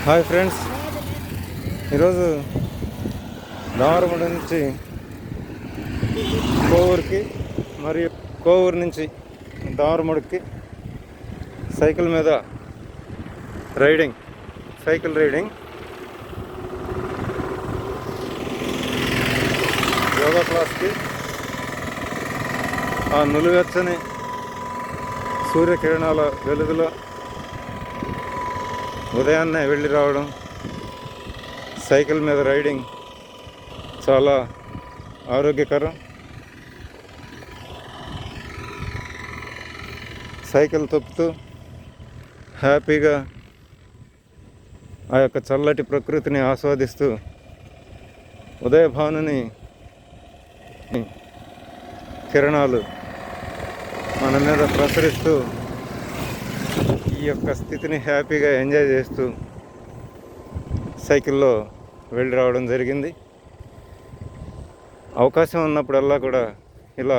Hi friends, ఈరోజు దామరముడి నుంచి కోవూరుకి మరియు కోవూరు నుంచి దామరముడికి సైకిల్ మీద సైకిల్ రైడింగ్ యోగా క్లాస్కి ఆ నులివెచ్చని సూర్యకిరణాల వెలుగులో ఉదయాన్నే వెళ్ళి రావడం, సైకిల్ మీద రైడింగ్ చాలా ఆరోగ్యకరం. సైకిల్ తొక్కుతూ హ్యాపీగా ఆ యొక్క చల్లటి ప్రకృతిని ఆస్వాదిస్తూ ఉదయభానుని కిరణాలు మన మీద ప్రసరిస్తూ ఈ యొక్క స్థితిని హ్యాపీగా ఎంజాయ్ చేస్తూ సైకిల్లో వెళ్ళి రావడం జరిగింది. అవకాశం ఉన్నప్పుడల్లా కూడా ఇలా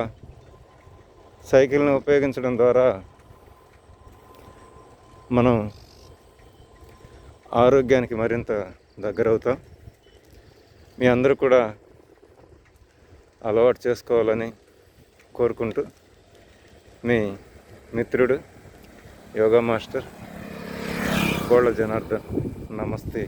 సైకిల్ని ఉపయోగించడం ద్వారా మనం ఆరోగ్యానికి మరింత దగ్గరవుతాం. మీ అందరూ కూడా అలవాటు చేసుకోవాలని కోరుకుంటూ మీ మిత్రుడు యోగా మాస్టర్ కోళ్ళ జనార్దన్. నమస్తే.